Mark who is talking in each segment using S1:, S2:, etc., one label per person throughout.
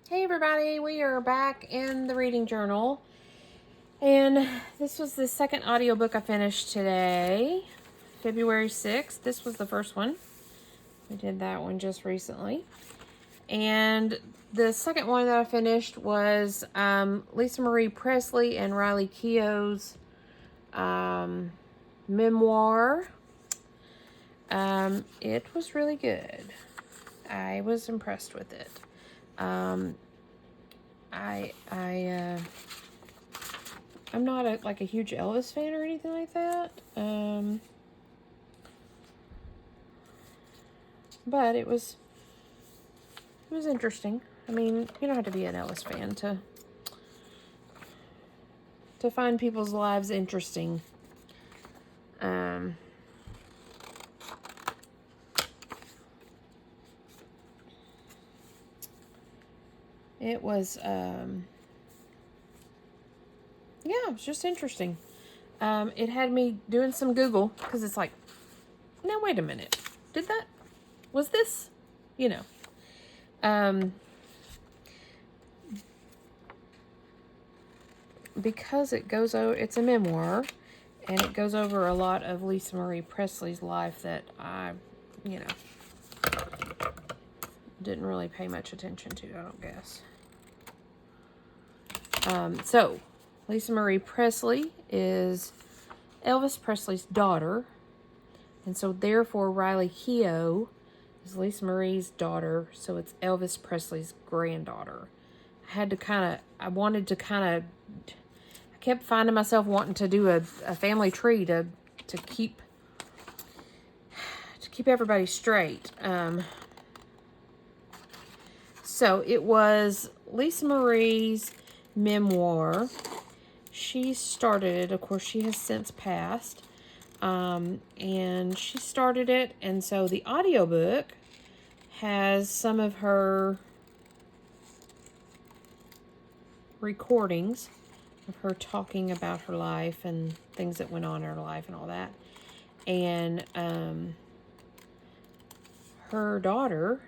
S1: Hey everybody, we are back in the reading journal, and this was the second audiobook I finished today, February 6th. This was the first one. We did that one just recently. And the second one that I finished was Lisa Marie Presley and Riley Keough's memoir. It was really good. I was impressed with it. I'm not a huge Elvis fan or anything like that. But it was interesting. I mean, you don't have to be an Elvis fan to find people's lives interesting. It was it was just interesting. It had me doing some Google, because it's like, now wait a minute, was this, because it's a memoir, and it goes over a lot of Lisa Marie Presley's life that I, didn't really pay much attention to, I don't guess. So, Lisa Marie Presley is Elvis Presley's daughter, and so therefore Riley Keough is Lisa Marie's daughter, so it's Elvis Presley's granddaughter. I kept finding myself wanting to do a family tree to keep everybody straight. So it was Lisa Marie's memoir. She started it. Of course, she has since passed. And she started it. And so the audiobook has some of her recordings of her talking about her life and things that went on in her life and all that. And her daughter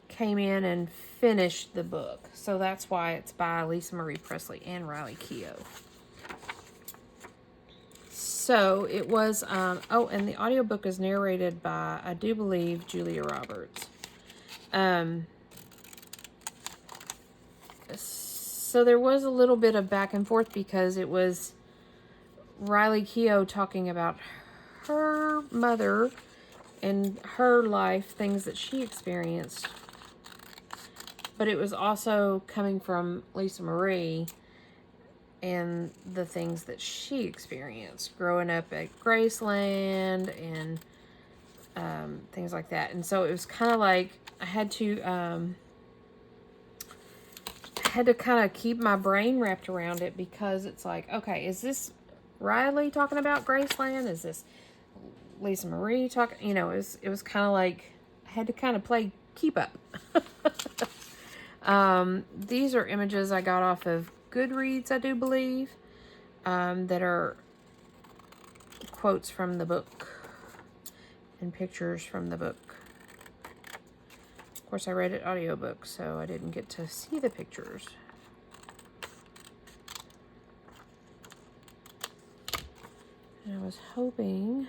S1: came in and finished the book. So that's why it's by Lisa Marie Presley and Riley Keough. So it was, and the audiobook is narrated by, I do believe, Julia Roberts. So there was a little bit of back and forth, because it was Riley Keough talking about her mother and her life, things that she experienced. But it was also coming from Lisa Marie and the things that she experienced growing up at Graceland and things like that. And so it was kind of like I had to kind of keep my brain wrapped around it, because it's like, okay, is this Riley talking about Graceland? Is this Lisa Marie talking? It was kind of like I had to kind of play keep up. These are images I got off of Goodreads, I do believe, that are quotes from the book and pictures from the book. Of course, I read it audiobook, so I didn't get to see the pictures. And I was hoping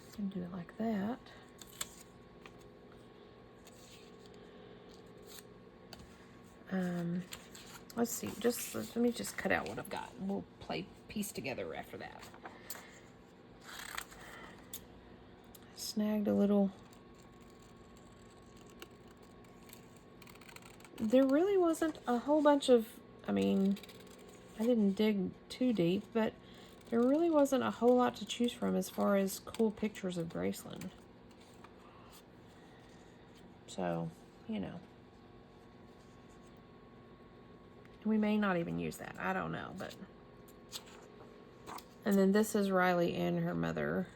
S1: I can do it like that. Let's see, let me just cut out what I've got, and we'll piece together after that. Snagged a little. There really wasn't a whole bunch of, I didn't dig too deep, but there really wasn't a whole lot to choose from as far as cool pictures of Graceland. So, we may not even use that. I don't know, but. And then this is Riley and her mother.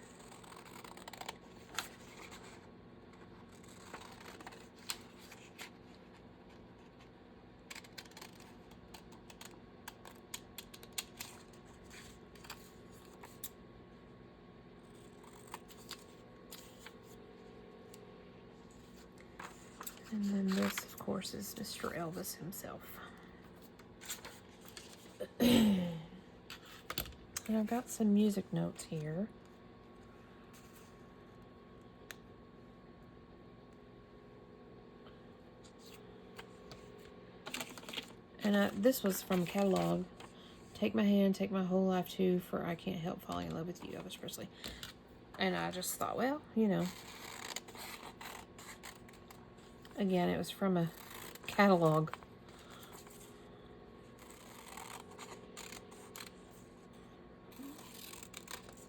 S1: And then this, of course, is Mr. Elvis himself. And I've got some music notes here. And this was from catalog. Take my hand, take my whole life too, for I can't help falling in love with you, Elvis Presley. And I just thought, well, you know. Again, it was from a catalog.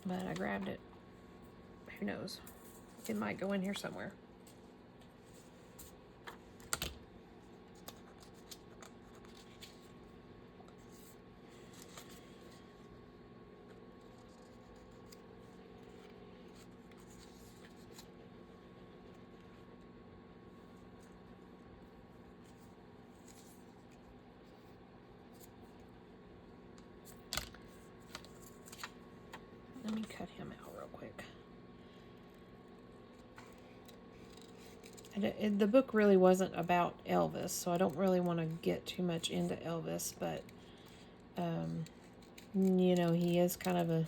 S1: But I grabbed it. Who knows? It might go in here somewhere. Let me cut him out real quick. And the book really wasn't about Elvis, so I don't really want to get too much into Elvis, but, you know, he is kind of a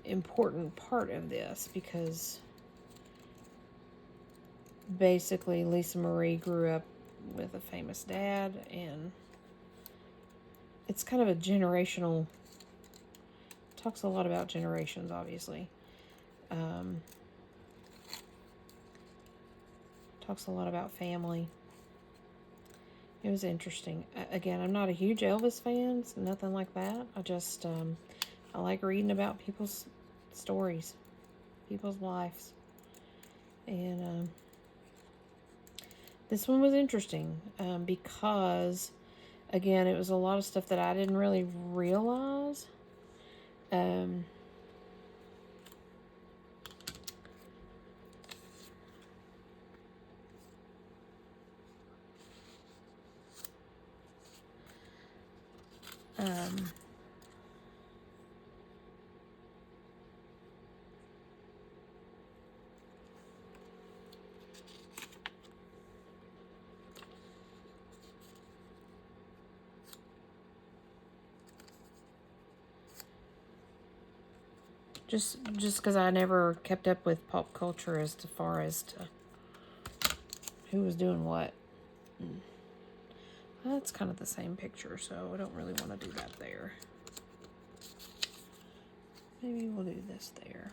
S1: important part of this because basically Lisa Marie grew up with a famous dad, and it's kind of a generational, talks a lot about generations, obviously. Talks a lot about family. It was interesting. Again, I'm not a huge Elvis fan. It's nothing like that. I just, I like reading about people's stories, people's lives. And this one was interesting because, again, it was a lot of stuff that I didn't really realize. Just because I never kept up with pop culture as far as to who was doing what. That's kind of the same picture, so I don't really want to do that there. Maybe we'll do this there.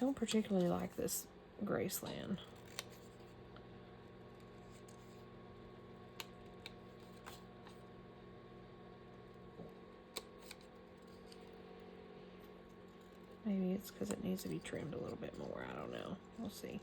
S1: Don't particularly like this Graceland. Maybe it's because it needs to be trimmed a little bit more. I don't know. We'll see.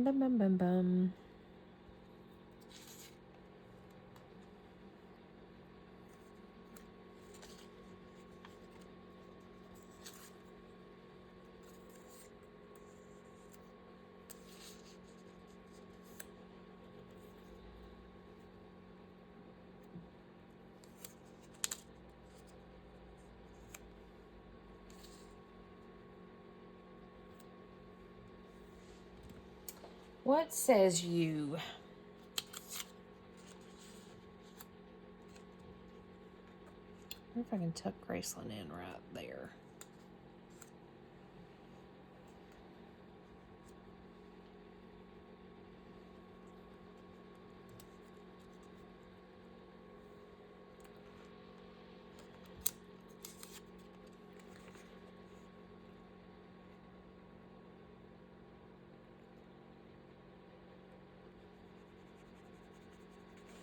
S1: Bum, bum, bum, bum. What says you? I wonder if I can tuck Graceland in right there.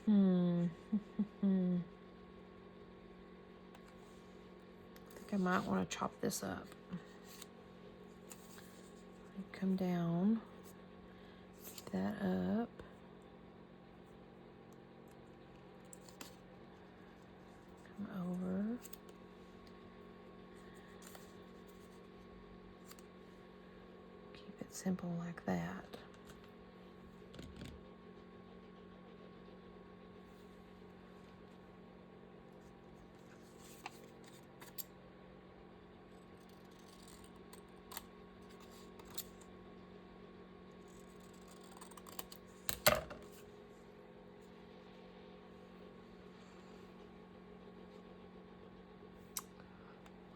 S1: I think I might want to chop this up. Come down, get that up. Come over. Keep it simple like that.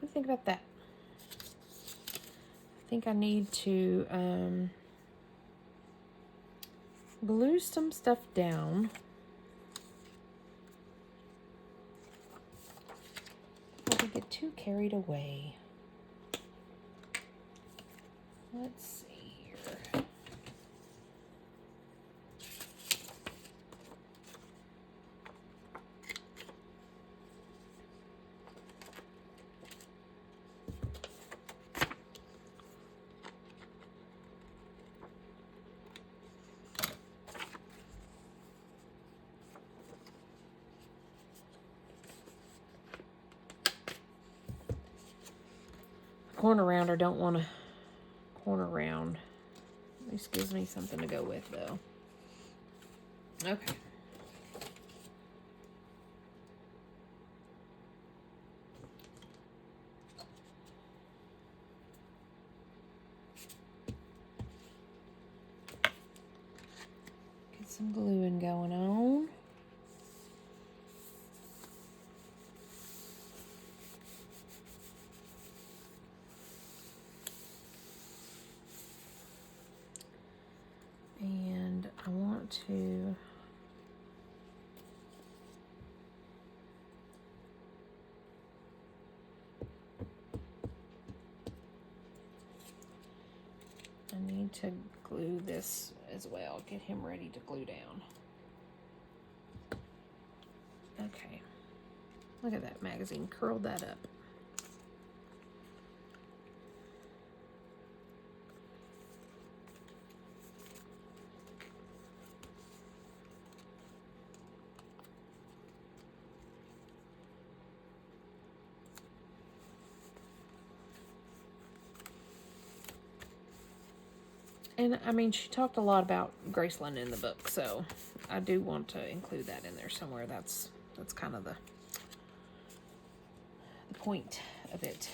S1: What do you think about that? I think I need to glue some stuff down. Before we get too carried away. Let's see here. Corner round, I don't want to corner round. At least gives me something to go with, though. Okay. Get some gluing going on. And I want to glue this as well. Get him ready to glue down. Okay. Look at that magazine. Curled that up. And I mean, she talked a lot about Graceland in the book, so I do want to include that in there somewhere. That's kind of the point of it.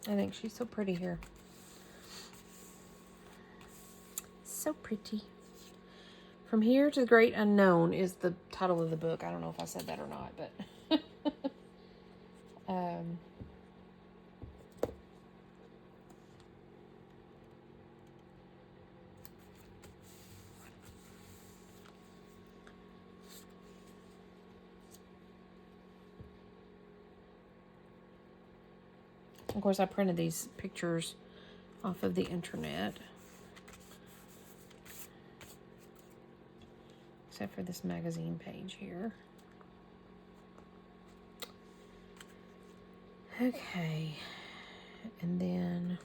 S1: I think she's so pretty here. So pretty. From Here to the Great Unknown is the title of the book. I don't know if I said that or not, but of course, I printed these pictures off of the internet. Except for this magazine page here. Okay. And then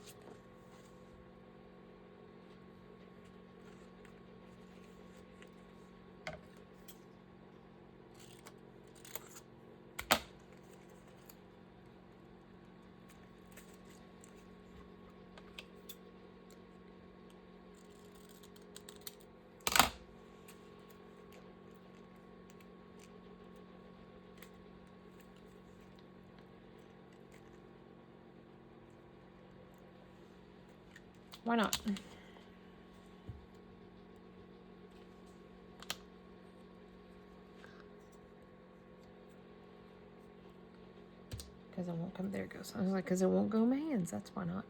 S1: Why not? Because it won't come. There it goes. I was like, because it won't go in my hands. That's why not.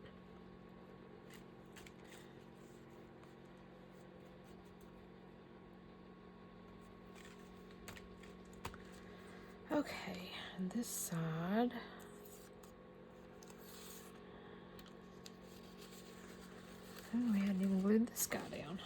S1: Okay, and this side. Oh, we hadn't even glued this guy down.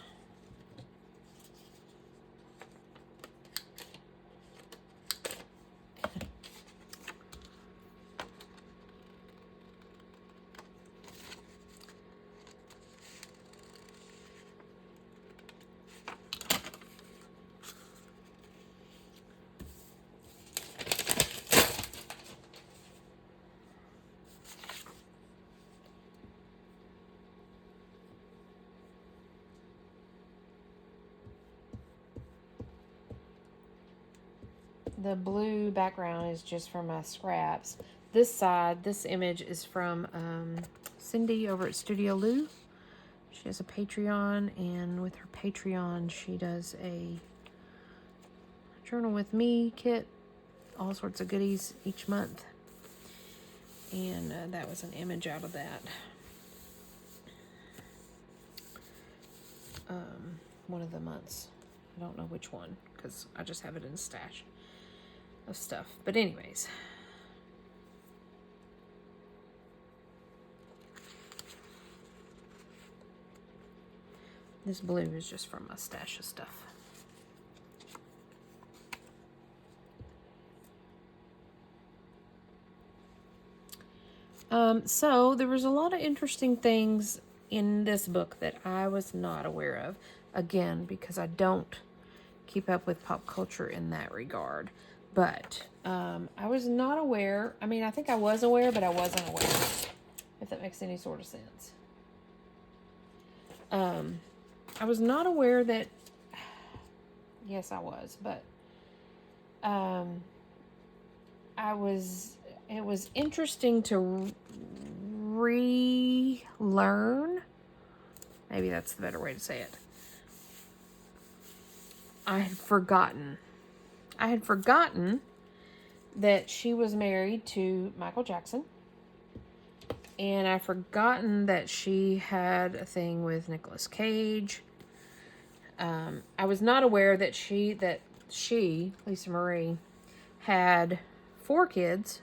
S1: The blue background is just from my scraps. This side, this image is from Cindy over at Studio Lou. She has a Patreon, and with her Patreon, she does a Journal with Me kit, all sorts of goodies each month. And that was an image out of that. One of the months. I don't know which one, because I just have it in a stash of stuff. But anyways, this blue is just from my stash of stuff. So there was a lot of interesting things in this book that I was not aware of. Again, because I don't keep up with pop culture in that regard. But I was not aware. I mean, I think I was aware, but I wasn't aware. If that makes any sort of sense. I was not aware that... Yes, I was. But it was interesting to relearn. Maybe that's the better way to say it. I had forgotten that she was married to Michael Jackson. And I'd forgotten that she had a thing with Nicolas Cage. I was not aware that she, Lisa Marie, had 4 kids.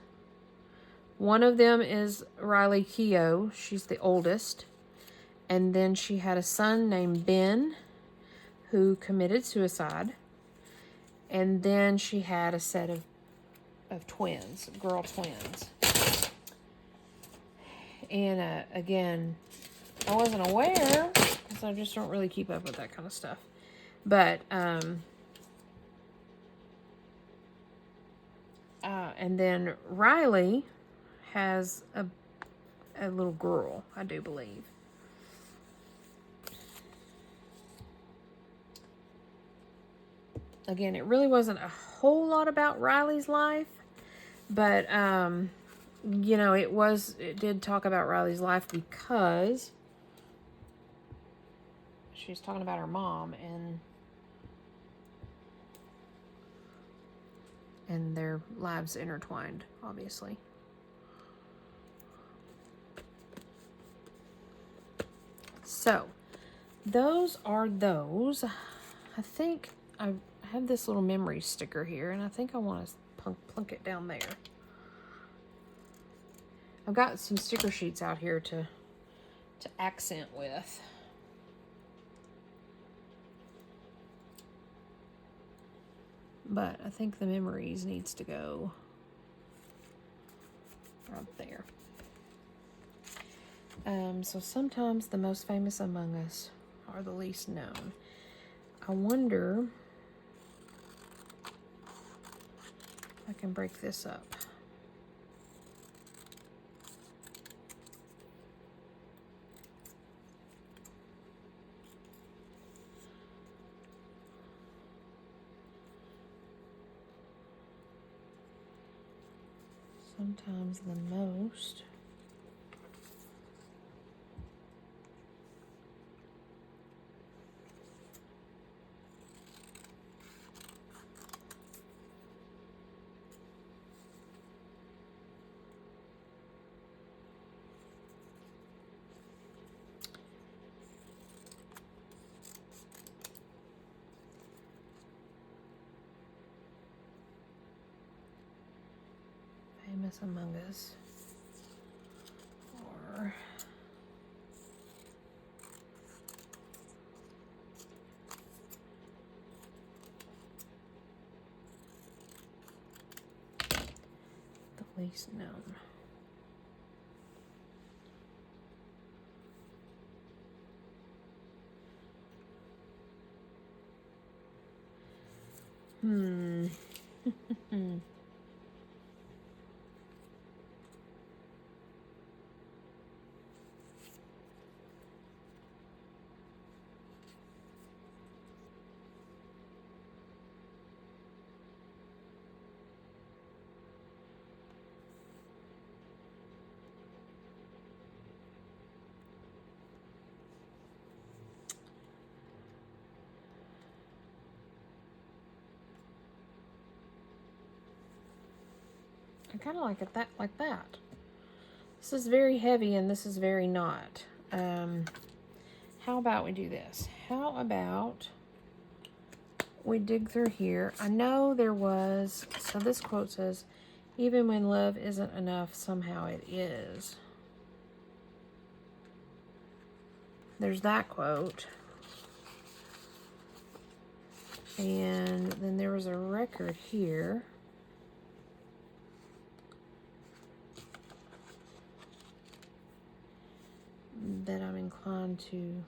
S1: One of them is Riley Keough. She's the oldest. And then she had a son named Ben, who committed suicide. And then she had a set of twins, girl twins. And again, I wasn't aware, because I just don't really keep up with that kind of stuff. But, and then Riley has a little girl, I do believe. Again, it really wasn't a whole lot about Riley's life, but, you know, it did talk about Riley's life because she's talking about her mom and their lives intertwined, obviously. So, those are those. I think I have this little memory sticker here, and I think I want to plunk it down there. I've got some sticker sheets out here to accent with. But I think the memories needs to go right there. So sometimes the most famous among us are the least known. I wonder if I can break this up. Sometimes the most Happiness Among Us. Or The Least Known. I kind of like it like that. This is very heavy and this is very not. How about we do this? How about we dig through here? I know there was, so this quote says, even when love isn't enough, somehow it is. There's that quote. And then there was a record here. That I'm inclined to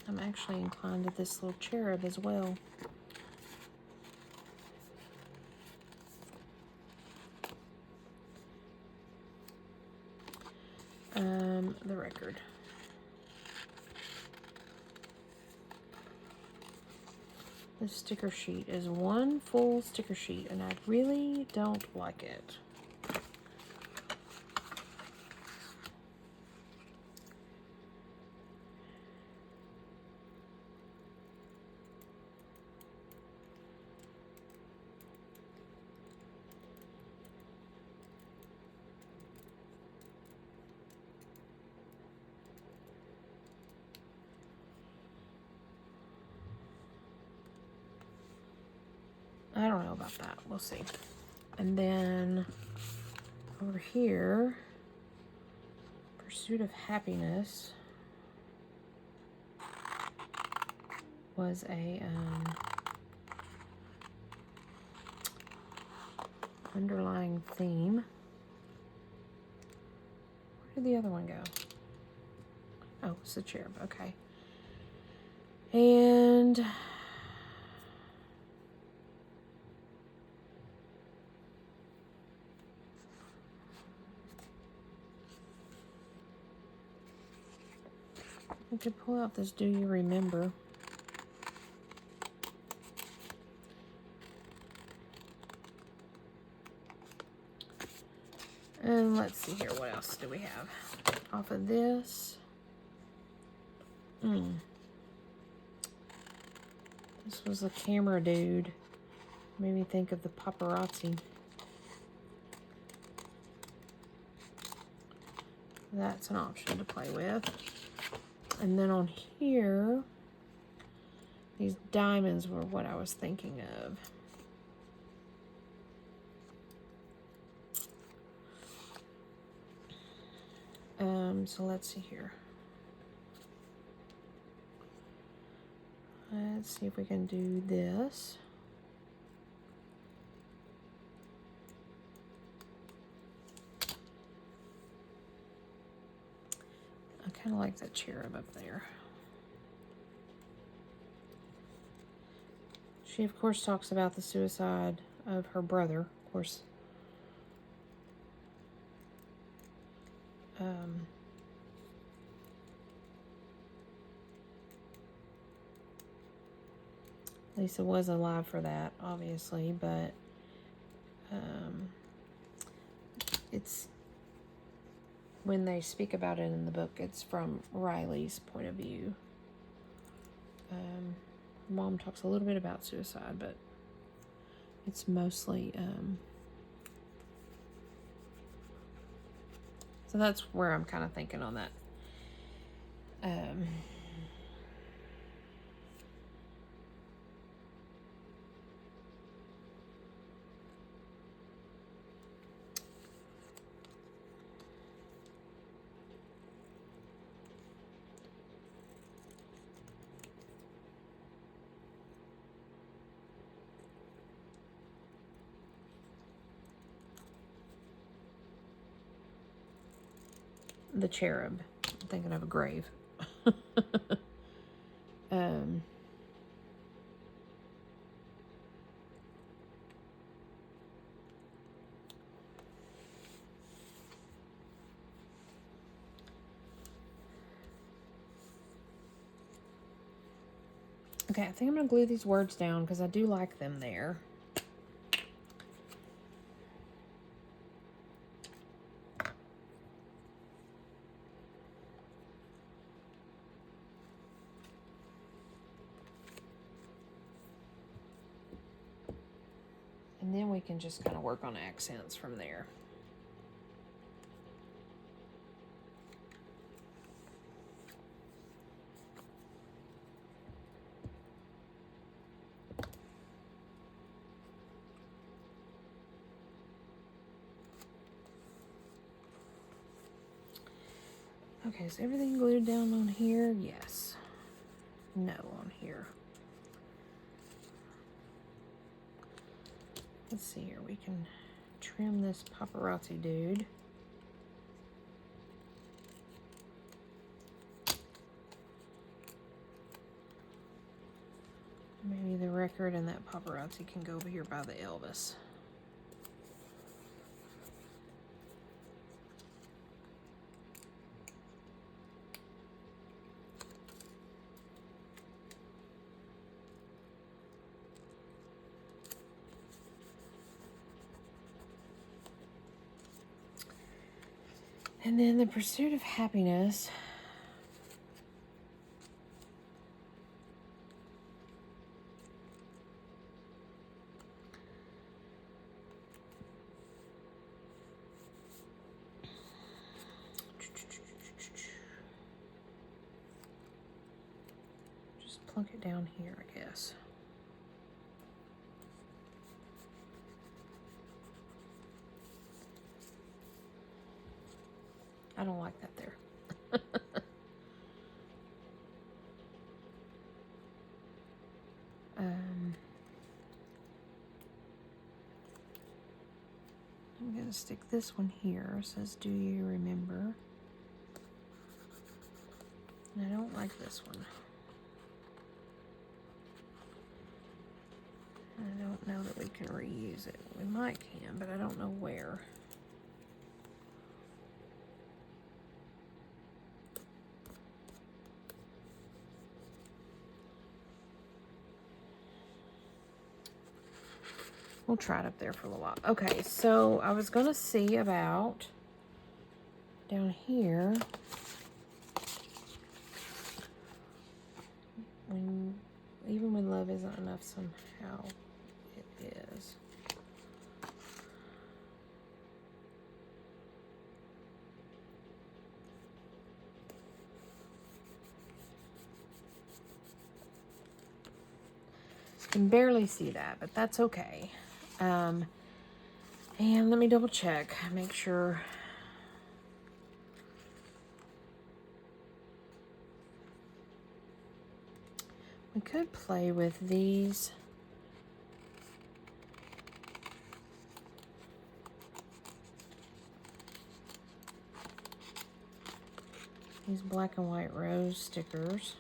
S1: I'm actually inclined to this little cherub as well. The record. This sticker sheet is one full sticker sheet, and I really don't like it. I don't know about that. We'll see. And then over here, Pursuit of Happiness was a underlying theme. Where did the other one go? Oh, it's the cherub. Okay. And we could pull out this Do You Remember? And let's see here, what else do we have? Off of this. This was a camera dude. Made me think of the paparazzi. That's an option to play with. And then on here, these diamonds were what I was thinking of. So let's see here. Let's see if we can do this. I kind of like that cherub up there. She, of course, talks about the suicide of her brother, of course. Lisa was alive for that, obviously, but it's when they speak about it in the book, it's from Riley's point of view. Mom talks a little bit about suicide, but it's mostly so that's where I'm kind of thinking on that. the cherub. I'm thinking of a grave. Okay, I think I'm going to glue these words down because I do like them there. And then we can just kind of work on accents from there. Okay, is everything glued down on here? Yes. No on here. Let's see here. We can trim this paparazzi dude. Maybe the record and that paparazzi can go over here by the Elvis. And then the pursuit of happiness. Just plunk it down here, I guess. I don't like that there. I'm going to stick this one here. It says, do you remember? And I don't like this one. I don't know that we can reuse it. We might can, but I don't know where. We'll try it up there for a little while. Okay, so I was going to see about down here even when love isn't enough, somehow it is. I can barely see that, but that's okay. And let me double check, make sure. We could play with these. These black and white rose stickers.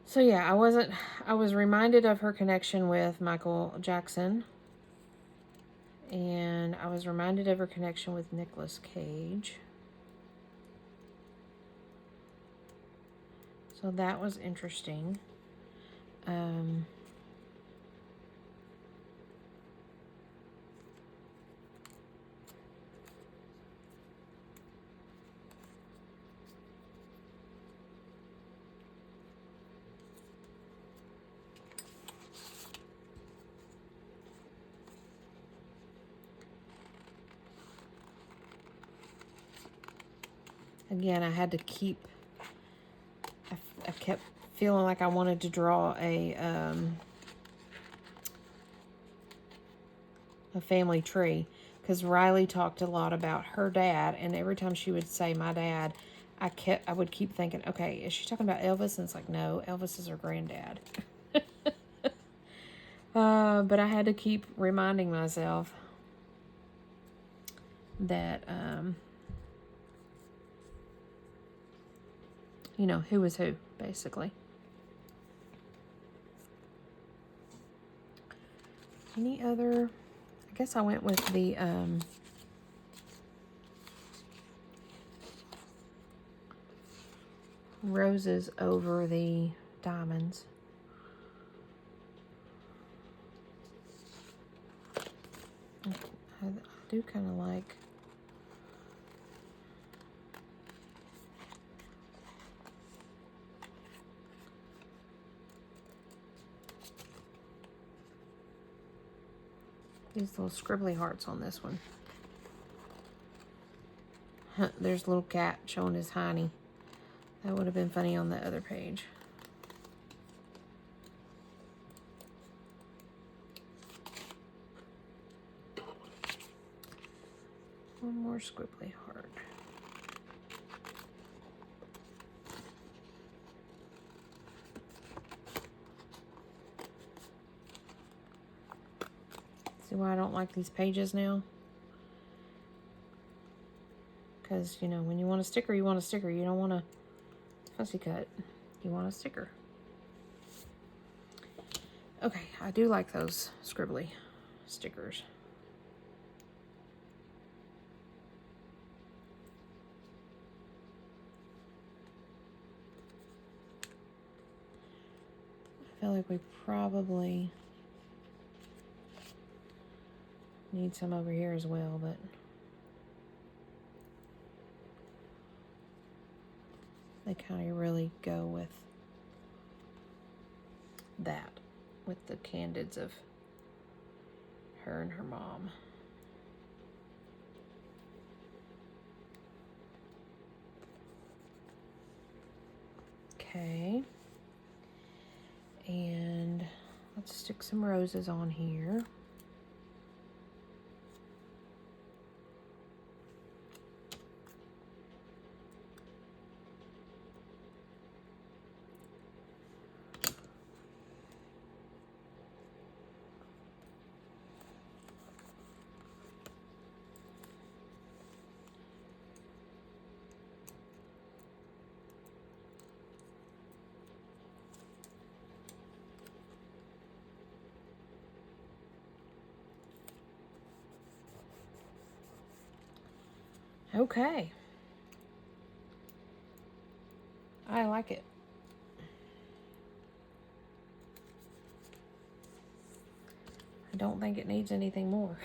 S1: So yeah, I was reminded of her connection with Michael Jackson. And I was reminded of her connection with Nicolas Cage. So that was interesting. Again, I had to keep, I kept feeling like I wanted to draw a family tree, because Riley talked a lot about her dad, and every time she would say my dad, I would keep thinking, okay, is she talking about Elvis? And it's like, no, Elvis is her granddad. But I had to keep reminding myself that, you know, who was who, basically. Any other, I guess I went with the, roses over the diamonds. I do kind of like these little scribbly hearts on this one. There's a little cat showing his hiney. That would have been funny on the other page. One more squiggly heart. See why I don't like these pages now? Because, you know, when you want a sticker, you want a sticker. You don't want a fussy cut. You want a sticker. Okay, I do like those scribbly stickers. I feel like we probably need some over here as well, but they kind of really go with that, with the candids of her and her mom. Okay. And let's stick some roses on here. Okay. I like it. I don't think it needs anything more.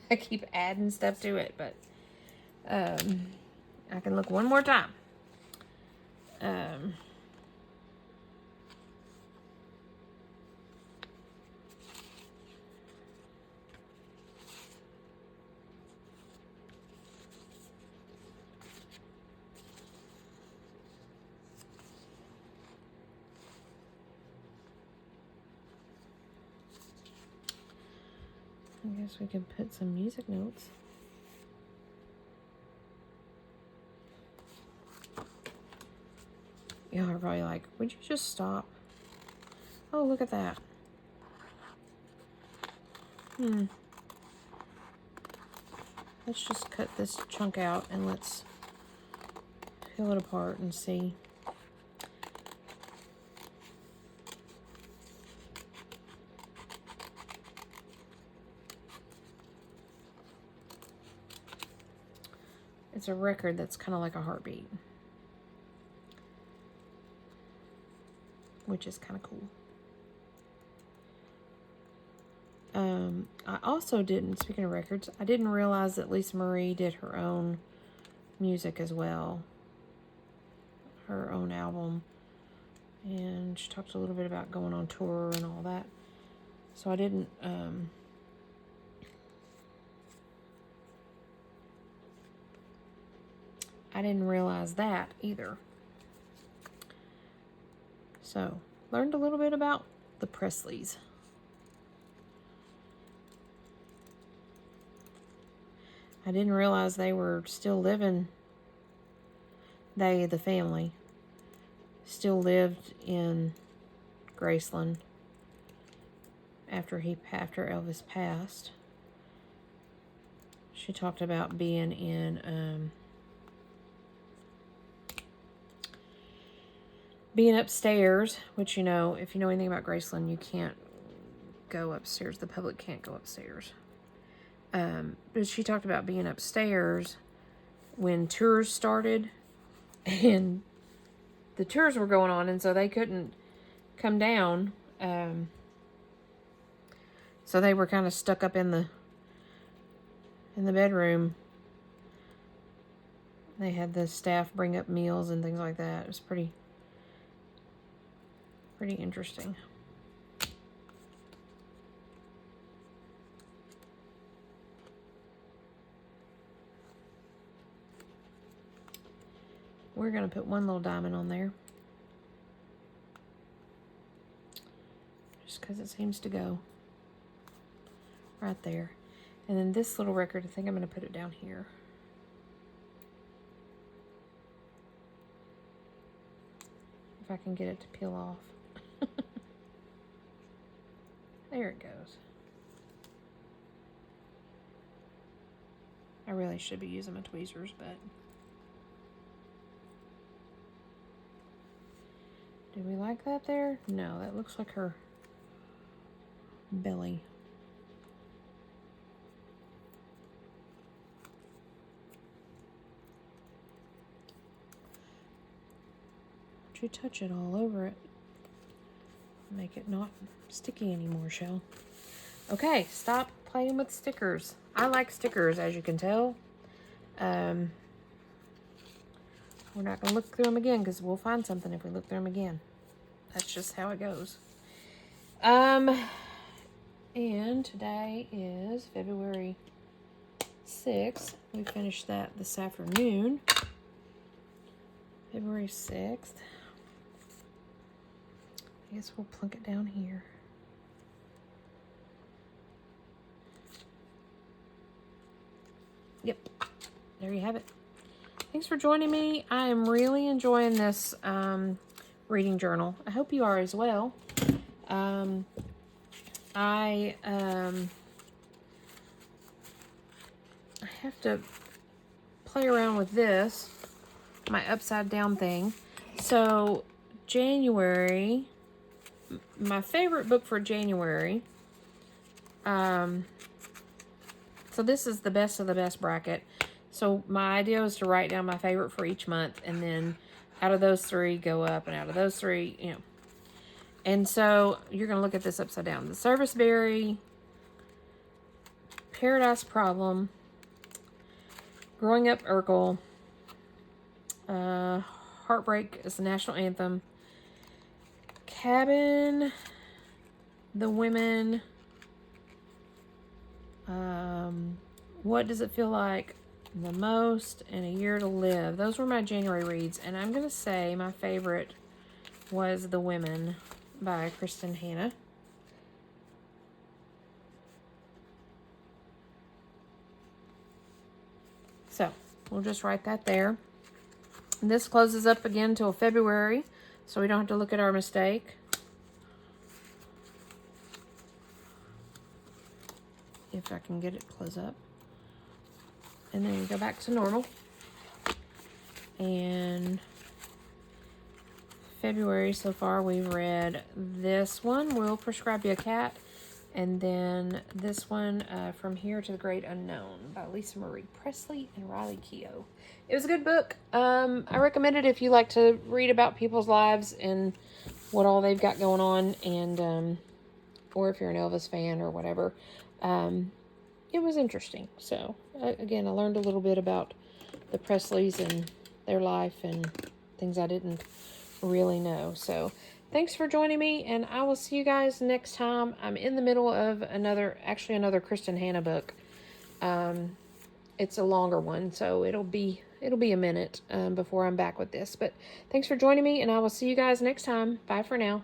S1: I keep adding stuff to it, but I can look one more time. I guess we can put some music notes. Y'all are probably like, would you just stop? Oh, look at that. Let's just cut this chunk out and let's peel it apart and see. It's a record that's kind of like a heartbeat, which is kind of cool. I also didn't, speaking of records, I didn't realize that Lisa Marie did her own music as well. Her own album. And she talked a little bit about going on tour and all that. So I didn't, I didn't realize that either. So, learned a little bit about the Presleys. I didn't realize they were still living, the family, still lived in Graceland after Elvis passed. She talked about being in, being upstairs, which, you know, if you know anything about Graceland, you can't go upstairs. The public can't go upstairs. But she talked about being upstairs when tours started, and the tours were going on, and so they couldn't come down. So they were kind of stuck up in the bedroom. They had the staff bring up meals and things like that. It was pretty interesting. We're going to put one little diamond on there. Just because it seems to go right there. And then this little record, I think I'm going to put it down here. If I can get it to peel off. There it goes. I really should be using my tweezers, but... Do we like that there? No, that looks like her belly. Don't you touch it all over it. Make it not sticky anymore, Shell. Okay, stop playing with stickers. I like stickers, as you can tell. We're not going to look through them again because we'll find something if we look through them again. That's just how it goes. And today is February 6th. We finished that this afternoon. February 6th. I guess we'll plunk it down here. Yep. There you have it. Thanks for joining me. I am really enjoying this reading journal. I hope you are as well. I have to play around with this, my upside down thing. So January, my favorite book for January. So this is the best of the best bracket. So my idea was to write down my favorite for each month, and then out of those three go up, and out of those three, you know. And so you're going to look at this upside down. The Serviceberry, Paradise Problem, Growing Up Urkel, Heartbreak is the national anthem, Cabin, The Women, What Does It Feel Like the Most, and A Year to Live. Those were my January reads, and I'm going to say my favorite was The Women by Kristen Hanna. So, we'll just write that there. And this closes up again till February, so we don't have to look at our mistake. If I can get it close up. And then you go back to normal. And February so far we've read this one, We'll Prescribe You a Cat, and then this one, From Here to the Great Unknown by Lisa Marie Presley and Riley Keough. It was a good book. I recommend it if you like to read about people's lives and what all they've got going on, and or if you're an Elvis fan or whatever. It was interesting. So, again, I learned a little bit about the Presleys and their life and things I didn't really know. So, thanks for joining me, and I will see you guys next time. I'm in the middle of another Kristen Hanna book. It's a longer one, so it'll be it'll be a minute before I'm back with this. But thanks for joining me, and I will see you guys next time. Bye for now.